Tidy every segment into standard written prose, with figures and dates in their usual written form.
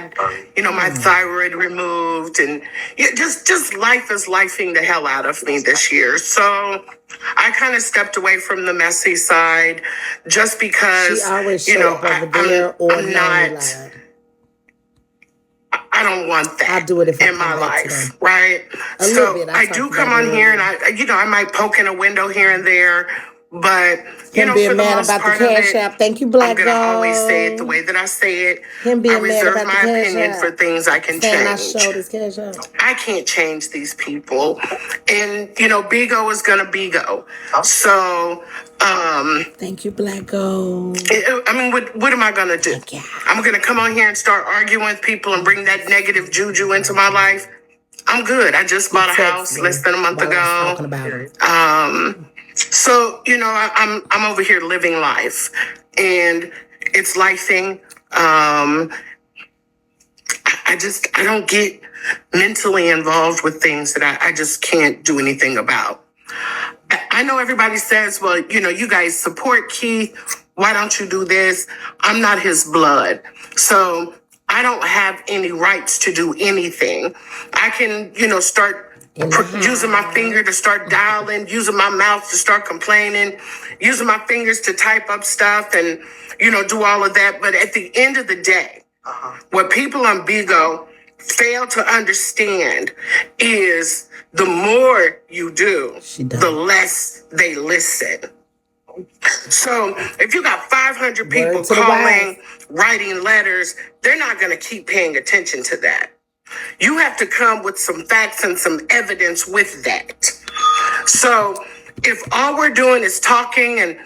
had, my thyroid removed, and just life is lifing the hell out of me this year. So I kind of stepped away from the messy side just because, She always show up over there or I'm not. I don't want that. I'll do it if I in my come back to life, them. right? A little So bit. I do come on here, and I might poke in a window here and there, but Him for being the mad most about the part of Cash it, App. Thank you, I'm Black gonna always say it the Gold. way that I say it. Him I being mad reserve about the my Cash opinion App. for things I can Saying I change. showed his Cash App. I can't change these people, and Bigo is gonna Bigo. So, Thank you, Black Gold. I mean, what am I gonna do? Thank you. I'm gonna come on here and start arguing with people and bring that negative juju into my life? I'm good. I just bought a house less than a month ago. Talking about it. So I'm over here living life, and it's lifing. I don't get mentally involved with things that I just can't do anything about. I know everybody says, well, you guys support Keith. Why don't you do this? I'm not his blood. So I don't have any rights to do anything. I can, start using my finger to start dialing, using my mouth to start complaining, using my fingers to type up stuff and, do all of that. But at the end of the day, what people on Bigo fail to understand is the more you do, the less they listen. So if you got 500 people calling, writing letters, they're not going to keep paying attention to that. You have to come with some facts and some evidence with that. So if all we're doing is talking and,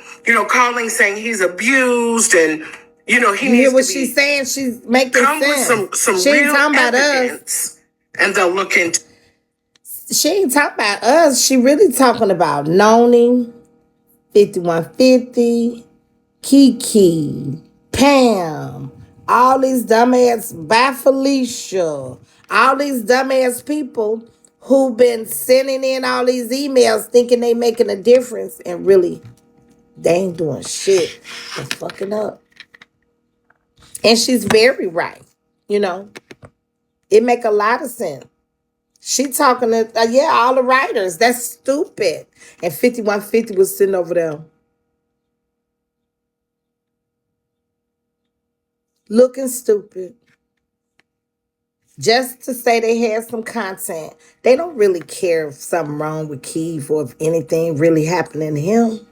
calling, saying he's abused and, he needs hear what to she's saying? She's making come sense. with some She ain't real talking about evidence, us. and they'll look into. She ain't talking about us. She really talking about Noni, 5150, Kiki, Pam, all these dumbass, by Felicia, all these dumbass people who've been sending in all these emails thinking they making a difference, and really they ain't doing shit. They're fucking up. And she's very right. It make a lot of sense. She talking to, all the writers. That's stupid. And 5150 was sitting over there looking stupid. Just to say they had some content. They don't really care if something wrong with Keith or if anything really happening to him.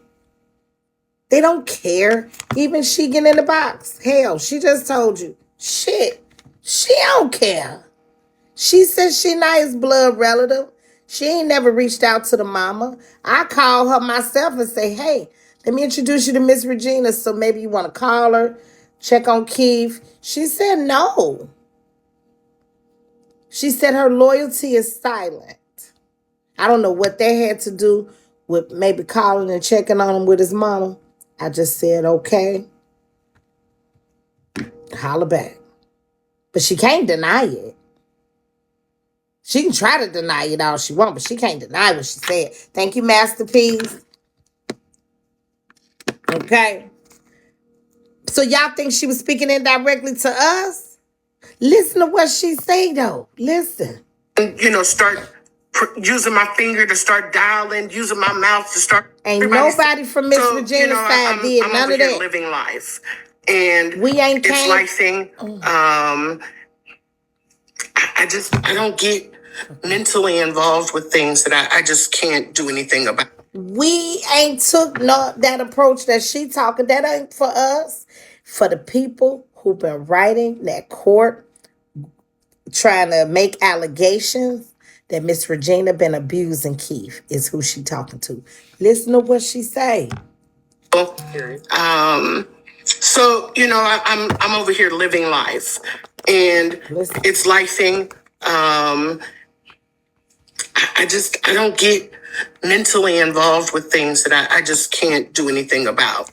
They don't care. Even she getting in the box. Hell, she just told you. Shit. She don't care. She says she not his blood relative. She ain't never reached out to the mama. I call her myself and say, hey, let me introduce you to Miss Regina, so maybe you want to call her, check on Keith. She said no. She said her loyalty is silent. I don't know what that had to do with maybe calling and checking on him with his mama. I just said, okay. Holla back. But she can't deny it. She can try to deny it all she wants, but she can't deny what she said. Thank you, Masterpiece. Okay. So y'all think she was speaking indirectly to us? Listen to what she say, though. Listen. Start using my finger to start dialing, using my mouth to start. Ain't nobody from Miss Regina's side did none of that. Living life, and we ain't it's lifing. I don't get mentally involved with things that I just can't do anything about. We ain't took that approach that she talking. That ain't for us. For the people who've been writing that court, trying to make allegations that Miss Regina been abusing Keith is who she talking to. Listen to what she say. So I'm over here living life, and it's lifing. I don't get mentally involved with things that I just can't do anything about.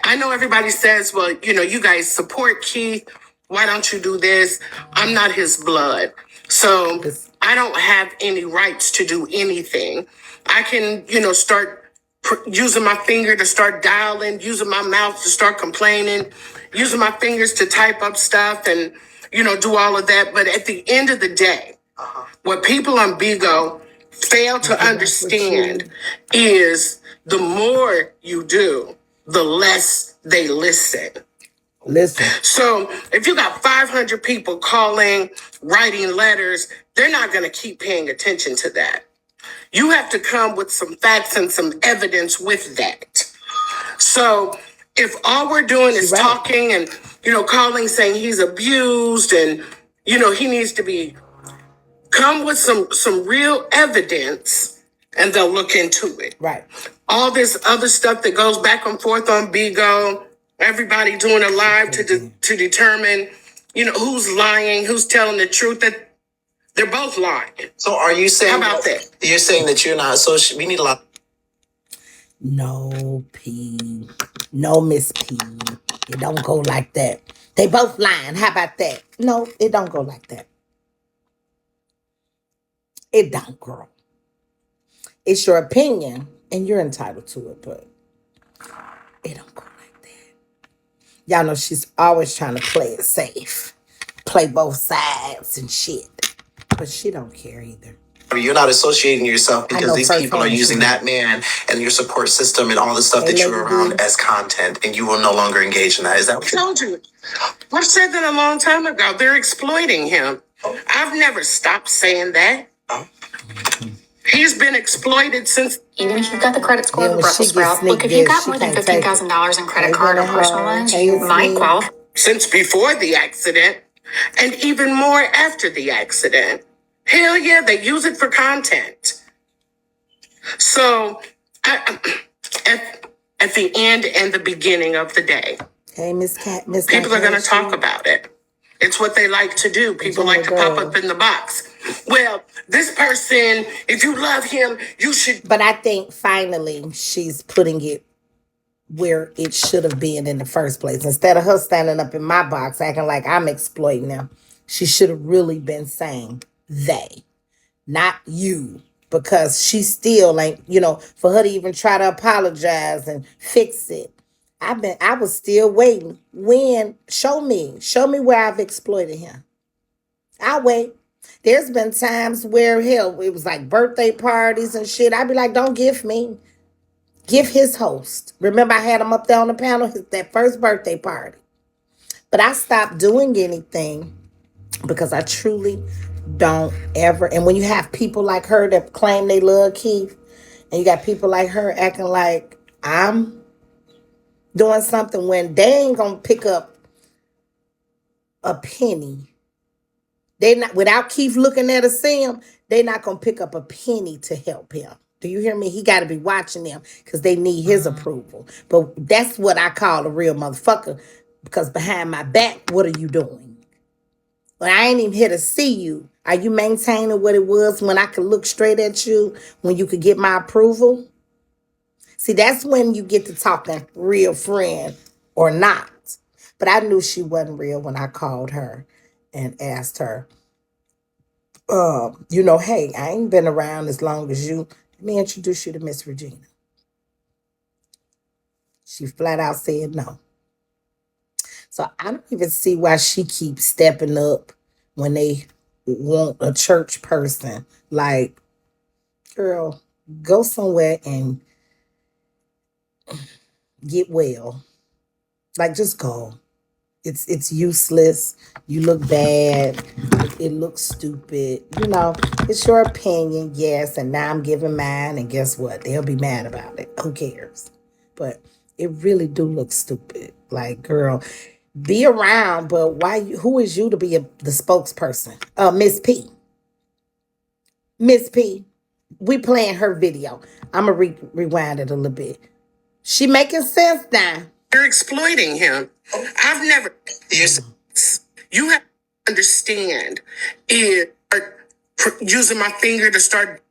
I know everybody says, well, you guys support Keith. Why don't you do this? I'm not his blood. So I don't have any rights to do anything. I can, start using my finger to start dialing, using my mouth to start complaining, using my fingers to type up stuff and, do all of that. But at the end of the day, what people on Bigo fail to understand is the more you do, the less they listen. Listen. So if you got 500 people calling, writing letters, they're not going to keep paying attention to that. You have to come with some facts and some evidence with that. So if all we're doing is talking and, calling, saying he's abused and, he needs to be, come with some real evidence and they'll look into it. Right. All this other stuff that goes back and forth on Bigo, everybody doing a live to determine, who's lying, who's telling the truth, that they're both lying. So are you saying, how about that? You're saying that you're not associated? We need a lot. No, P. No, Miss P. It don't go like that. They both lying. How about that? No, it don't go like that. It don't, girl. It's your opinion, and you're entitled to it, but it don't go like that. Y'all know she's always trying to play it safe. Play both sides and shit. But she don't care either. You're not associating yourself because these people are using that man and your support system and all the stuff that you're around as content, and you will no longer engage in that. Is that what I told you? I've said that a long time ago. They're exploiting him. I've never stopped saying that. He's been exploited since. Even if you've got the credit score of a Brussels sprout, look, if you've got more than $15,000 in credit card or personal loans, you might qualify. Since before the accident, and even more after the accident. Hell yeah, they use it for content. So, at the end and the beginning of the day, hey, Miss people are going to talk about it. It's what they like to do. People like to pop up in the box. Well, this person, if you love him, you should. But I think finally she's putting it where it should have been in the first place. Instead of her standing up in my box acting like I'm exploiting them, she should have really been saying they, not you, because she still ain't, for her to even try to apologize and fix it. I was still waiting. When? Show me where I've exploited him. I'll wait. There's been times where, hell, it was like birthday parties and shit. I'd be like, don't give me. Give his host. Remember, I had him up there on the panel, that first birthday party. But I stopped doing anything because I truly don't ever. And when you have people like her that claim they love Keith, and you got people like her acting like I'm doing something when they ain't gonna pick up a penny. They not, without Keith looking at us, see him, they not gonna pick up a penny to help him. Do you hear me? He got to be watching them because they need his approval. But that's what I call a real motherfucker, because behind my back, what are you doing? When I ain't even here to see you, are you maintaining what it was when I could look straight at you, when you could get my approval? See, that's when you get to talking real friend or not. But I knew she wasn't real when I called her and asked her, hey, I ain't been around as long as you. Let me introduce you to Miss Regina. She flat out said no. So I don't even see why she keeps stepping up when they want a church person. Like, girl, go somewhere and get well. Like, just go. It's useless. You look bad. It looks stupid. It's your opinion, yes. And now I'm giving mine. And guess what? They'll be mad about it. Who cares? But it really do look stupid. Like, girl, be around. But who is you to be the spokesperson? Miss P. Miss P. We playing her video. I'm going to rewind it a little bit. She making sense now. You're exploiting him. I've never. You have to understand is using my finger to start.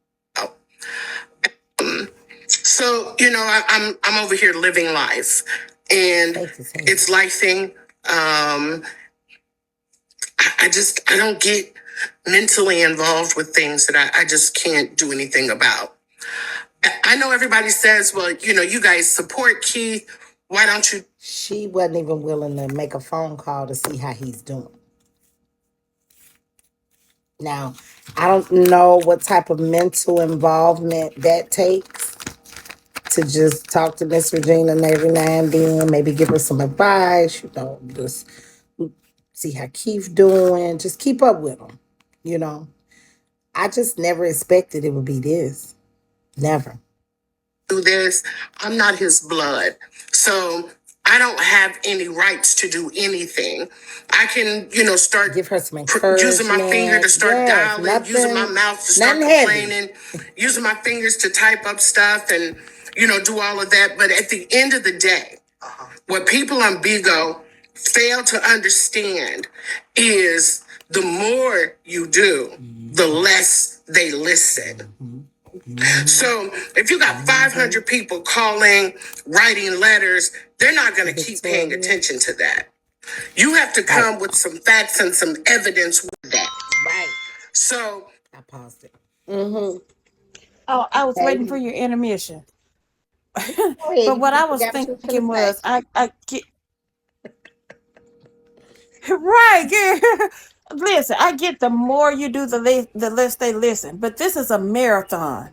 So I'm over here living life, and it's lifing. I don't get mentally involved with things that I just can't do anything about. I know everybody says, well, you guys support Keith. Why don't you? She wasn't even willing to make a phone call to see how he's doing. Now, I don't know what type of mental involvement that takes to just talk to Miss Regina every now and then, maybe give her some advice, just see how Keith doing, just keep up with him. I just never expected it would be this. Never. Do this. I'm not his blood. So I don't have any rights to do anything. I can, start give her some using my finger to start dialing, using my mouth to start complaining, using my fingers to type up stuff and, do all of that. But at the end of the day, what people on Bigo fail to understand is the more you do, the less they listen. So if you got 500 people calling, writing letters, they're not going to keep paying attention to that. You have to come with some facts and some evidence with that. Right. So I paused it. Oh, I was waiting for your intermission. But what I was thinking was, I get right, girl. Listen, I get the more you do, the less they listen. But this is a marathon.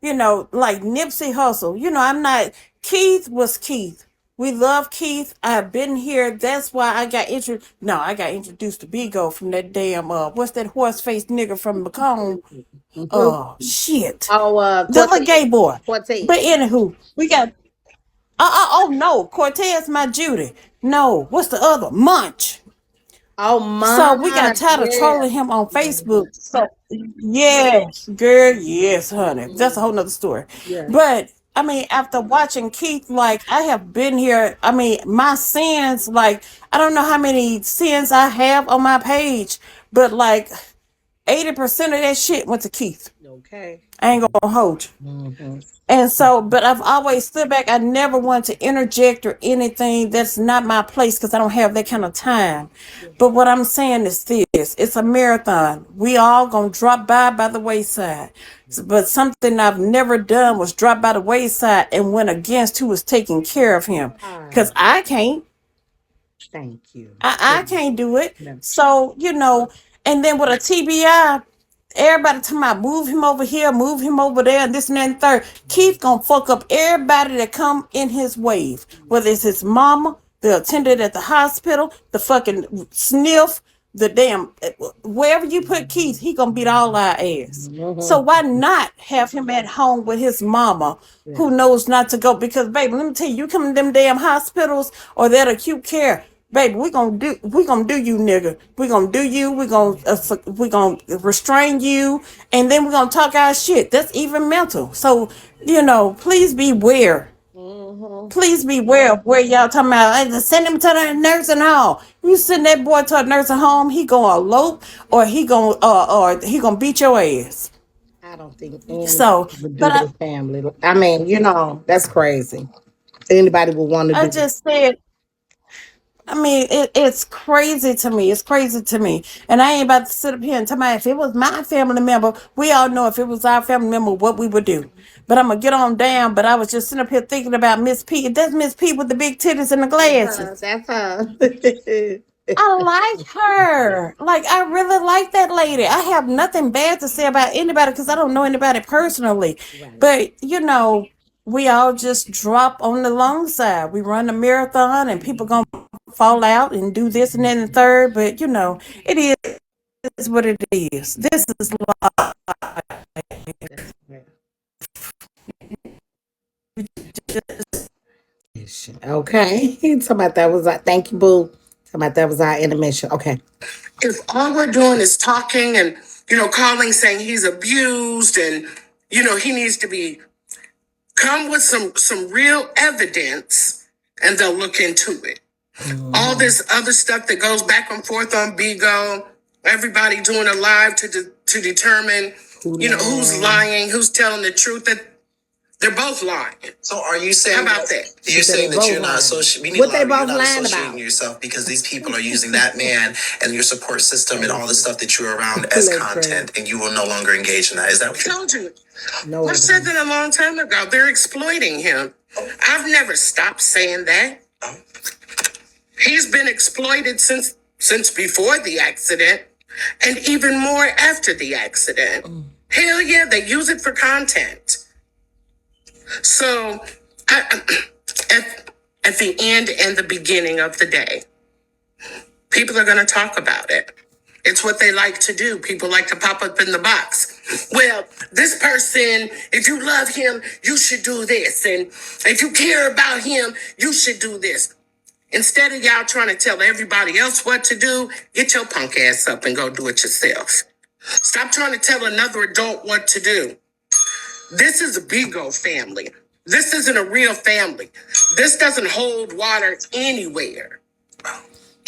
Like Nipsey Hussle. I'm not. Keith was Keith. We love Keith. I've been here. That's why I got introduced. No, I got introduced to Bigo from that damn what's that horse faced nigga from Macomb? Oh shit. The little gay boy. Cortez. But anywho, we got oh no, Cortez my Judy. No, what's the other? Munch. Oh my. So we got tired of trolling him on Facebook. So yes, girl, yes, honey. That's a whole nother story. Yeah. But I mean, after watching Keith, like I have been here. I mean, my sins, like I don't know how many sins I have on my page, but like 80% of that shit went to Keith. Okay. I ain't gonna hold you. Mm-hmm. And so, but I've always stood back. I never want to interject or anything. That's not my place because I don't have that kind of time. But what I'm saying is this: it's a marathon. We all gonna drop by the wayside. But something I've never done was drop by the wayside and went against who was taking care of him. Because I can't. Thank you. I can't do it. So, and then with a TBI, everybody talking about move him over here, move him over there, and this and that and third. Keith gonna fuck up everybody that come in his wave. Whether it's his mama, the attendant at the hospital, the fucking sniff, the damn wherever you put Keith, he gonna beat all our ass. So why not have him at home with his mama who knows not to go? Because baby, let me tell you, you come to them damn hospitals or that acute care. Baby, we gonna do you, nigga. We gonna do you. We gonna restrain you, and then we gonna talk our shit. That's even mental. So please beware. Please beware of where y'all talking about. Hey, send him to the nursing home. You send that boy to a nursing home, he gonna elope, or he gonna beat your ass. I don't think anybody would do but family. I mean, that's crazy. Anybody would want to do. I just said. I mean, it's crazy to me. It's crazy to me. And I ain't about to sit up here and tell me if it was my family member, we all know if it was our family member, what we would do. But I'm going to get on down. But I was just sitting up here thinking about Miss P. That's Miss P with the big titties and the glasses. That's her. I like her. Like, I really like that lady. I have nothing bad to say about anybody because I don't know anybody personally. Right. But, we all just drop on the long side. We run a marathon and people going to fall out and do this and then the third. But, it is what it is. This is life. Okay. Talking about that was thank you, boo. Talking about that was our intermission. Okay. If all we're doing is talking and, calling saying he's abused and, he needs to be come with some real evidence and they'll look into it. All this other stuff that goes back and forth on Bigo, everybody doing a live to determine, who's lying, who's telling the truth, that they're both lying. So are you saying how about that? You're saying that you're not associating yourself because these people are using that man and your support system and all the stuff that you're around as content, and you will no longer engage in that. Is that what I told you? I said that a long time ago. They're exploiting him. I've never stopped saying that. He's been exploited since before the accident. and even more after the accident. Hell yeah, they use it for content. So at the end and the beginning of the day, people are going to talk about it. It's what they like to do. People like to pop up in the box. Well, this person, if you love him, you should do this. And if you care about him, you should do this. Instead of y'all trying to tell everybody else what to do, get your punk ass up and go do it yourself. Stop trying to tell another adult what to do. This is a Bigo family. This isn't a real family. This doesn't hold water anywhere.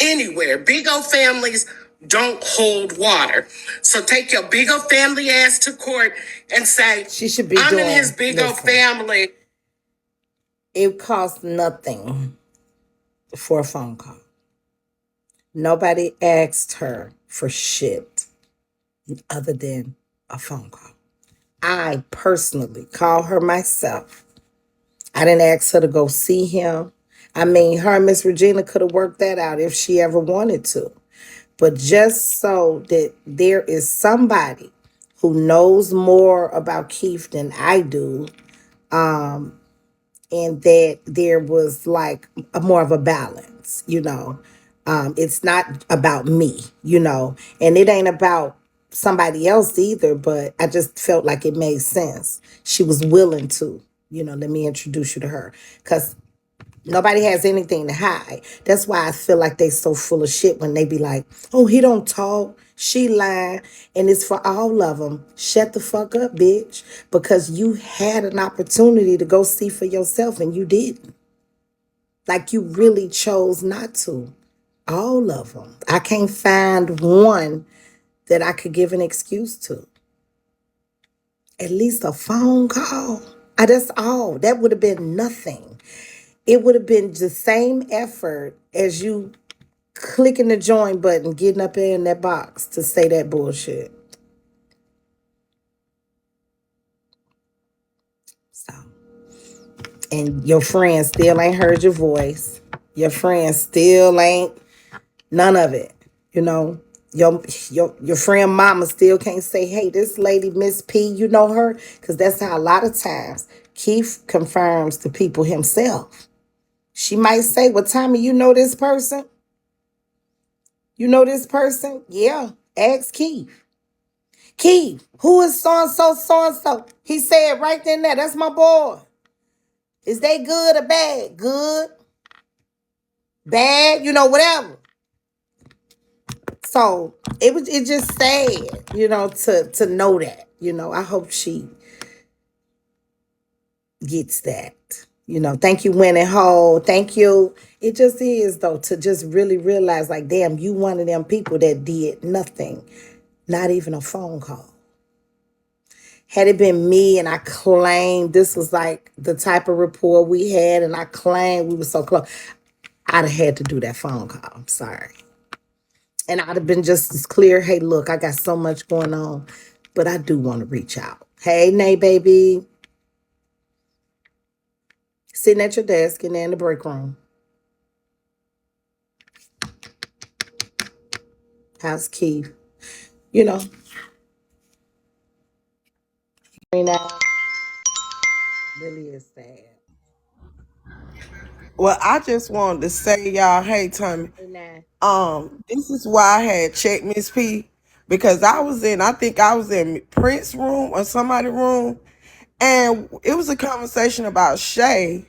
Anywhere. Bigo families don't hold water. So take your Bigo family ass to court and say, she should be I'm doing, in his Bigo family. It costs nothing for a phone call. Nobody asked her for shit other than a phone call. I personally called her myself. I didn't ask her to go see him. I mean, her and Miss Regina could have worked that out if she ever wanted to. But just so that there is somebody who knows more about Keith than I do, and that there was like more of a balance, it's not about me, and it ain't about somebody else either, but I just felt like it made sense. She was willing to, let me introduce you to her, because nobody has anything to hide. That's why I feel like they so full of shit when they be like, oh, he don't talk, she lying. And it's for all of them. Shut the fuck up, bitch. Because you had an opportunity to go see for yourself and you didn't. Like you really chose not to. All of them. I can't find one that I could give an excuse to. At least a phone call. That's all. That would have been nothing. It would have been the same effort as you clicking the join button, getting up there in that box to say that bullshit. So, and your friend still ain't heard your voice. Your friend still ain't none of it. Your friend mama still can't say, hey, this lady, Miss P, you know her? Because that's how a lot of times Keith confirms to people himself. She might say, well, Tommy, you know this person? You know this person? Yeah. Ask Keith. Keith, who is so-and-so, so-and-so? He said right then there, that's my boy. Is they good or bad? Good. Bad, whatever. So it just sad, to know that. I hope she gets that. Thank you, Winnie Ho. Thank you. It just is, though, to just really realize, like, damn, you one of them people that did nothing, not even a phone call. Had it been me and I claimed this was like the type of rapport we had and I claimed we were so close, I'd have had to do that phone call. I'm sorry. And I'd have been just as clear, hey, look, I got so much going on, but I do want to reach out. Hey, Nay, baby. Sitting at your desk and in the break room. How's Keith? Really is sad. Well, I just wanted to say, y'all, hey, Tommy, this is why I had checked Miss P, because I think I was in Prince's room or somebody's room, and it was a conversation about Shay,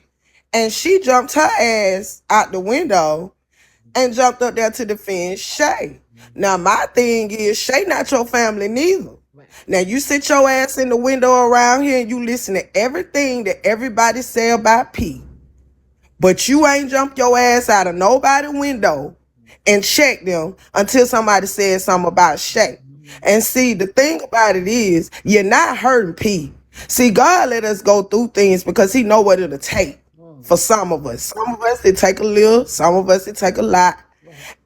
and she jumped her ass out the window and jumped up there to defend Shay. Now, my thing is, Shay not your family neither. Now, you sit your ass in the window around here and you listen to everything that everybody say about P. But you ain't jumped your ass out of nobody's window and checked them until somebody said something about Shay. And see, the thing about it is, you're not hurting P. See, God let us go through things because he know what it'll take for some of us. Some of us, it take a little. Some of us, it take a lot.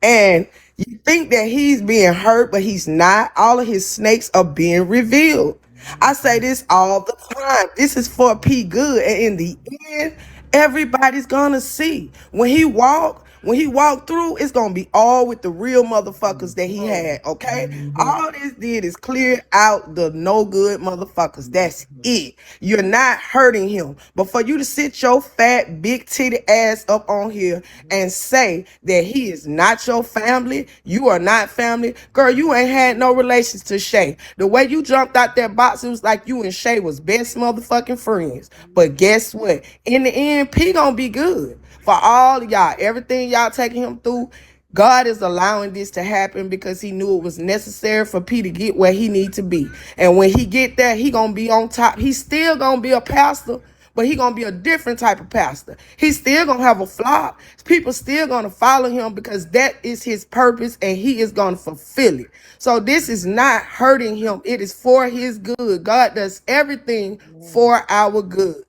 And you think that he's being hurt, but he's not. All of his snakes are being revealed. I say this all the time. This is for P good. And in the end, everybody's gonna see. When he walk, when he walked through, it's gonna be all with the real motherfuckers that he had. Okay, all this did is clear out the no good motherfuckers. That's it. You're not hurting him, but for you to sit your fat big titty ass up on here and say that he is not your family, you are not family, girl. You ain't had no relations to Shay. The way you jumped out that box, it was like you and Shay was best motherfucking friends. But guess what? In the end, P gonna be good for all of y'all. Everything y'all taking him through, God is allowing this to happen because he knew it was necessary for P to get where he need to be. And when he get there, he gonna be on top. He's still gonna be a pastor, but he gonna be a different type of pastor. He's still gonna have a flock. People still gonna follow him because that is his purpose and he is gonna fulfill it. So this is not hurting him. It is for his good. God does everything for our good.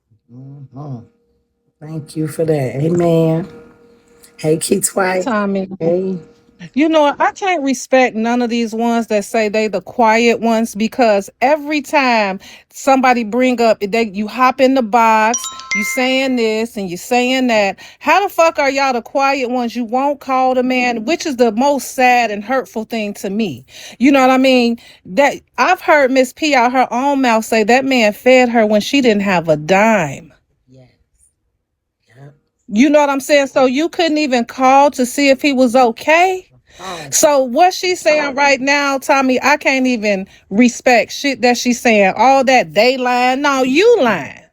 Thank you for that. Amen. Hey, Keith White. Tommy. Hey. You know, I can't respect none of these ones that say they the quiet ones, because every time somebody bring up you hop in the box, you saying this and you saying that. How the fuck are y'all the quiet ones? You won't call the man, which is the most sad and hurtful thing to me. You know what I mean? That I've heard Miss P out her own mouth say that man fed her when she didn't have a dime. Yes. Yep. You know what I'm saying? So you couldn't even call to see if he was okay. So what she's saying right now, Tommy, I can't even respect shit that she's saying. All that they lying. No, you lying.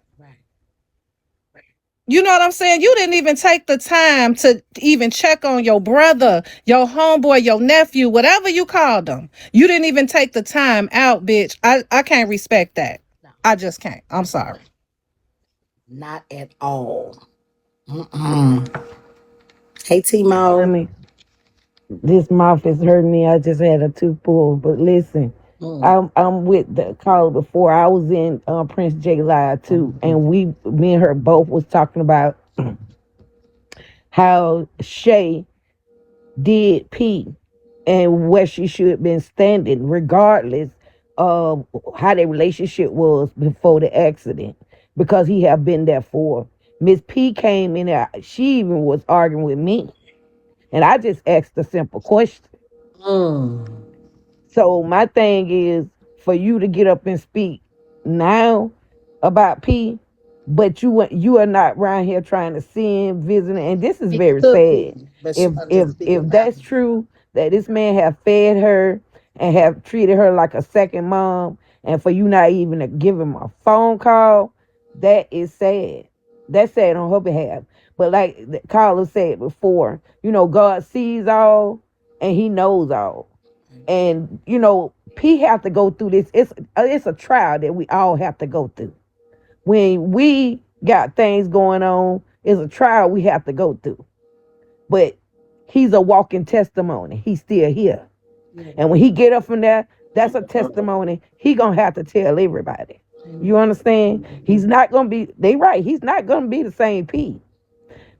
You know what I'm saying? You didn't even take the time to even check on your brother, your homeboy, your nephew, whatever you called them. You didn't even take the time out, bitch. I can't respect that. No. I just can't. I'm sorry. Not at all. Hey, Timo. This mouth is hurting me. I just had a tooth pulled. But listen, I'm with the caller before. I was in Prince J Live too, and me and her both was talking about how Shay did P and where she should have been standing, regardless of how their relationship was before the accident, because he have been there for. Miss P came in there. She even was arguing with me. And I just asked a simple question. So my thing is for you to get up and speak now about P, but you are not around here trying to see him, visiting, and this is very sad. If that's true, that this man have fed her and have treated her like a second mom, and for you not even to give him a phone call, that is sad. That's sad on her behalf. But like the caller said before, God sees all and he knows all. And, P have to go through this. It's a trial that we all have to go through. When we got things going on, it's a trial we have to go through. But he's a walking testimony. He's still here. And when he get up from there, that's a testimony he gonna have to tell everybody. You understand? He's not gonna be, they right, he's not gonna be the same P.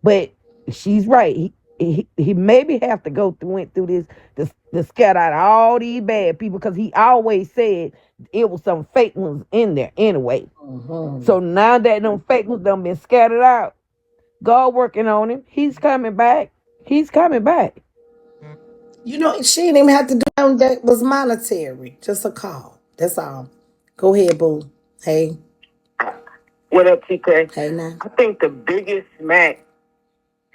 But she's right. He maybe have to went through this to scatter out all these bad people, because he always said it was some fake ones in there anyway. So now that them fake ones done been scattered out, God working on him. He's coming back. He's coming back. She didn't even have to do that. That was monetary. Just a call. That's all. Go ahead, boo. Hey. What up, TK? Hey, now. I think the biggest smack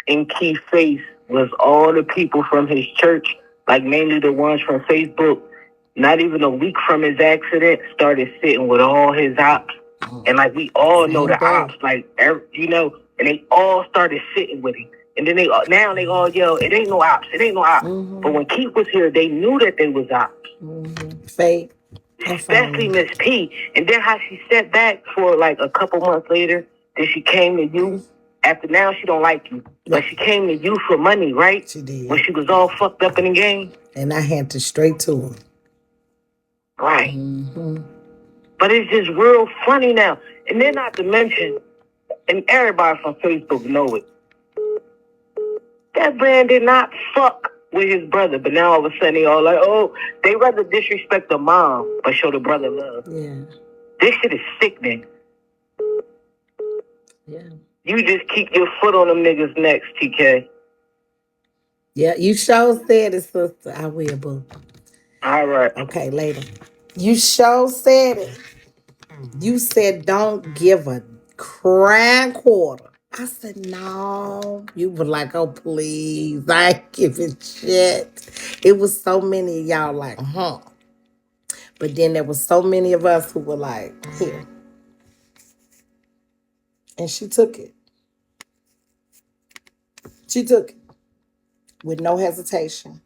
in Keith's face was all the people from his church, like mainly the ones from Facebook, not even a week from his accident, started sitting with all his ops. And like we all know the ops, and they all started sitting with him. And then they all yell, "It ain't no ops, it ain't no ops." But when Keith was here, they knew that they was ops. Fake. Especially Miss P. And then how she sat back for like a couple months later, then she came to you. After now, she don't like you. But she came to you for money, right? She did. When she was all fucked up in the game. And I had to straight to her. Right. But it's just real funny now. And then not to mention, and everybody from Facebook know it, that man did not fuck with his brother. But now all of a sudden they all like, oh, they rather disrespect the mom but show the brother love. Yeah. This shit is sickening. Yeah. You just keep your foot on them niggas' necks, TK. Yeah, you sure said it, sister. I will, boo. All right. Okay, later. You sure said it. You said don't give a crying quarter. I said no. You were like, oh please, I ain't giving shit. It was so many of y'all like, huh. But then there was so many of us who were like, here. And she took it. She took it with no hesitation.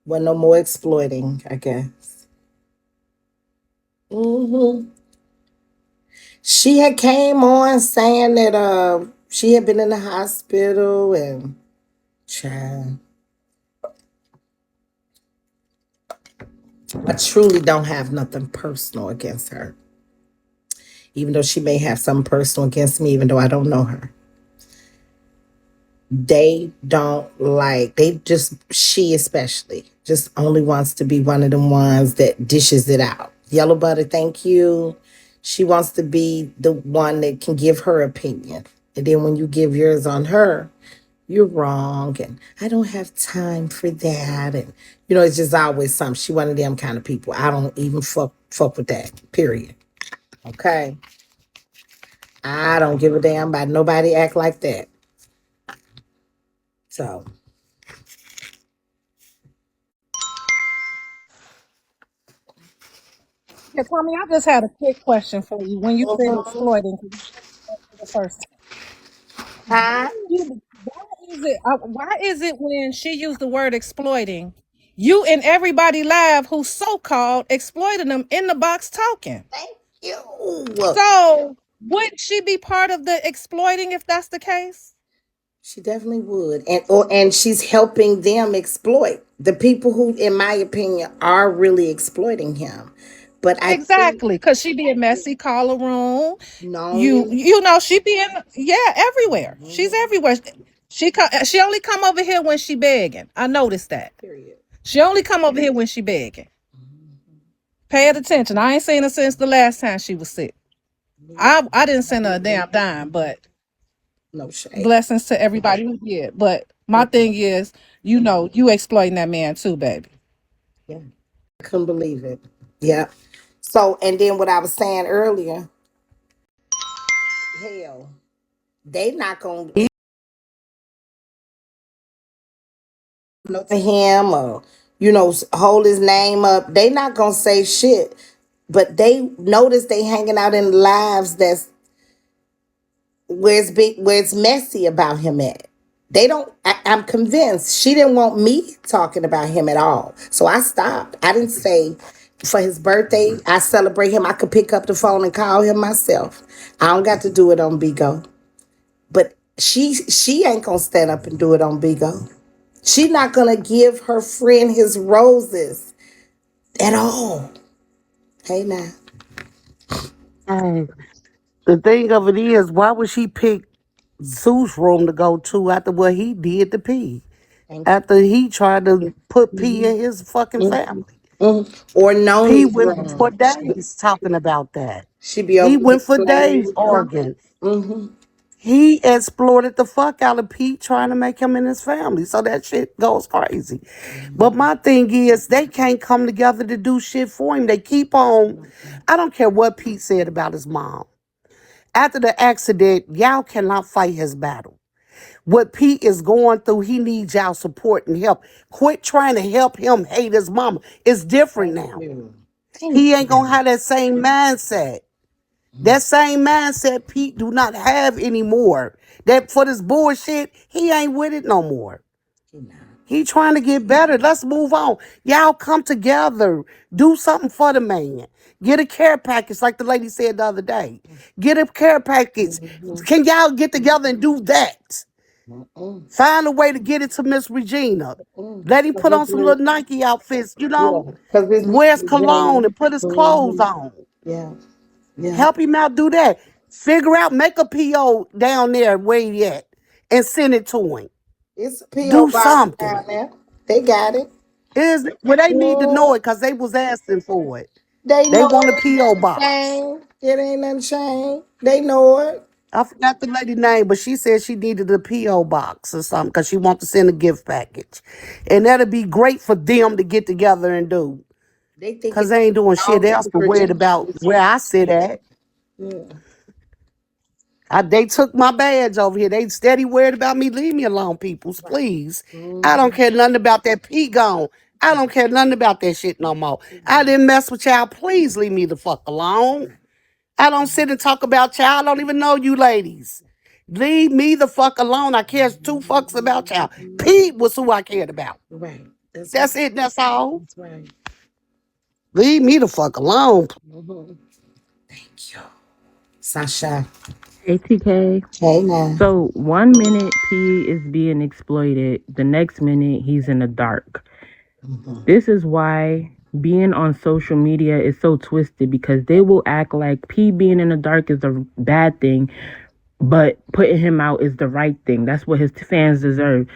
With no more exploiting, I guess. She had came on saying that she had been in the hospital and child. I truly don't have nothing personal against her. Even though she may have something personal against me, even though I don't know her. They don't like, she especially, just only wants to be one of them ones that dishes it out. Yellow butter, thank you. She wants to be the one that can give her opinion. And then when you give yours on her, you're wrong. And I don't have time for that. And, it's just always something. She one of them kind of people. I don't even fuck with that, period. Okay? I don't give a damn about nobody act like that. So. Yeah, Tommy, I just had a quick question for you. When you said exploiting, 'cause you said it for the first Huh? time, why is it when she used the word exploiting, you and everybody live who so called exploiting them in the box talking? Thank you. So would she be part of the exploiting if that's the case? She definitely would. And she's helping them exploit the people who, in my opinion, are really exploiting him. But I think Exactly, because she be in messy collar room. You no. you know she be in, yeah, everywhere. She's everywhere. She only come over here when she begging. I noticed that. Period. She only come over here when she begging. Pay it attention. I ain't seen her since the last time she was sick. I didn't send her a damn dime, but No shade. blessings to everybody who did. But my thing is, you exploiting that man too, baby. Yeah. I couldn't believe it. Yeah. So, and then what I was saying earlier, hell, they not gonna to him or hold his name up. They not gonna say shit. But they notice they hanging out in lives that's where it's messy about him at. They don't. I'm convinced she didn't want me talking about him at all. So I stopped. I didn't say for his birthday I celebrate him. I could pick up the phone and call him myself. I don't got to do it on Bigo. But she ain't gonna stand up and do it on Bigo. She not gonna give her friend his roses at all. Hey now. The thing of it is, why would she pick Zeus' room to go to after what he did to P? Thank you. After he tried to put P in his fucking family. Or P Noni's went for room. days talking about that. She be He over there went for days playing. arguing. He exploited the fuck out of Pete trying to make him in his family. So that shit goes crazy. But my thing is, they can't come together to do shit for him. They keep on. I don't care what Pete said about his mom. After the accident, y'all cannot fight his battle. What Pete is going through, he needs y'all support and help. Quit trying to help him hate his mama. It's different now. He ain't gonna have that same mindset. That same mindset Pete do not have anymore. That for this bullshit, he ain't with it no more. He trying to get better. Let's move on. Y'all come together. Do something for the man. Get a care package like the lady said the other day. Get a care package. Can y'all get together and do that? Find a way to get it to Miss Regina. Let him put on some little Nike outfits, Because this wear his Jane. cologne and put his clothes on. Yeah. Yeah. Help him out, do that. Figure out, make a PO down there where he at and send it to him. It's a P.O. Do box something. down there. They got it. They need to Yeah. know it because they was asking for it. They They know want a it ain't PO nothing box. changed. It ain't nothing changed. They know it. I forgot the lady name, but she said she needed a P.O. box or something because she wants to send a gift package. And that'll be great for them to get together and do. They think Because it's they ain't doing shit all else but for worried about where I sit at. They took my badge over here. They steady worried about me. Leave me alone, peoples, please. I don't care nothing about that P gone. I don't care nothing about that shit no more. I didn't mess with y'all. Please leave me the fuck alone. I don't sit and talk about y'all. I don't even know you ladies. Leave me the fuck alone. I care two fucks about y'all. Pete was who I cared about. Right. That's it. That's all. That's right. Leave me the fuck alone. Thank you. Sasha. Hey TK. Hey now. So 1 minute P is being exploited, the next minute he's in the dark. This is why being on social media is so twisted, because they will act like P being in the dark is a bad thing, but putting him out is the right thing. That's what his fans deserve.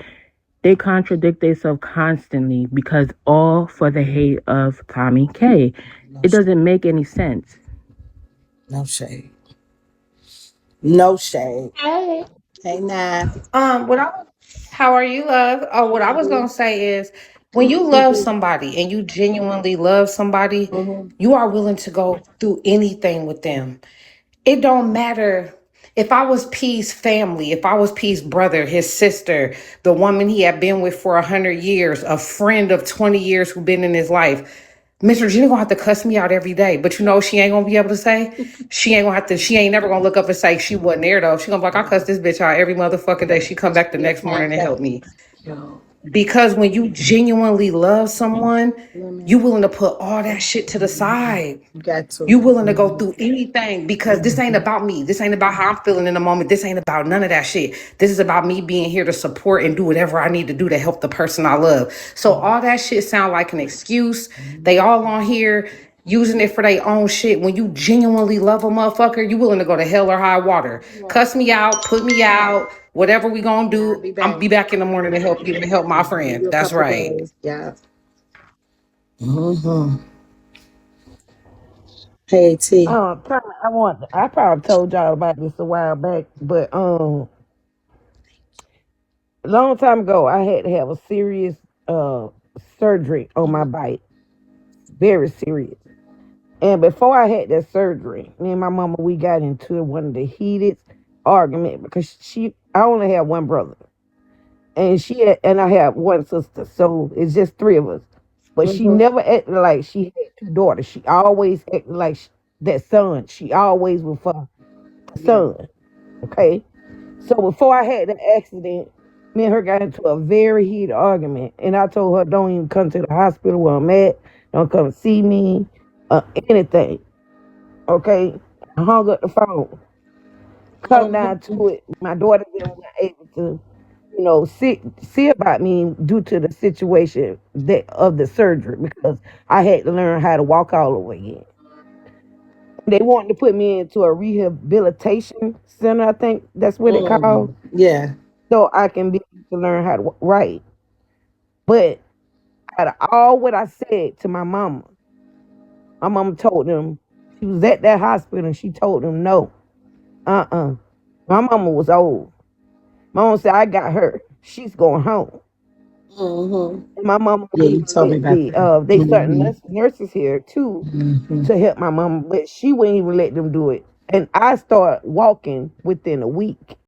They contradict themselves constantly because all for the hate of Tomi K. It doesn't make any sense. No shade. No shade. Hey. Hey now. What I how are you, love? Oh, what I was gonna say is when you love somebody and you genuinely love somebody, you are willing to go through anything with them. It don't matter if I was P's family, if I was P's brother, his sister, the woman he had been with for 100 years, a friend of 20 years who been in his life. Mr. Gina gonna have to cuss me out every day, but you know she ain't gonna be able to say. She ain't gonna have to. She ain't never gonna look up and say she wasn't there though. She gonna be like, I cuss this bitch out every motherfucking day. She come back the next morning and help me. Because when you genuinely love someone, you willing to put all that shit to the side. You got to. You willing to go through anything because this ain't about me. This ain't about how I'm feeling in the moment. This ain't about none of that shit. This is about me being here to support and do whatever I need to do to help the person I love. So all that shit sound like an excuse. They all on here using it for their own shit. When you genuinely love a motherfucker, you willing to go to hell or high water. Cuss me out, put me out, whatever we gonna do. I'm be back in the morning to help you and help my friend. That's right. Yeah. Hey T. I probably told y'all about this a while back, but a long time ago I had to have a serious surgery on my bite. Very serious. And before I had that surgery, me and my mama, we got into one of the heated argument because I only had one brother, and I had one sister, so it's just three of us. But she never acted like she had two daughters. She always acted like that son. She always was for the son. Okay, so before I had the accident, me and her got into a very heated argument, and I told her, "Don't even come to the hospital where I'm at. Don't come see me, anything." Okay, I hung up the phone. Come down to it, my daughter wasn't able to, see about me due to the situation of the surgery because I had to learn how to walk all over again. They wanted to put me into a rehabilitation center. I think that's what it called. Yeah. So I can be able to learn how to write. But out of all what I said to my mama told them she was at that hospital and she told them no. My mama was old. My mama said, I got her. She's going home. And my mama You told me about they started nurses here too to help my mama, but she wouldn't even let them do it. And I started walking within a week.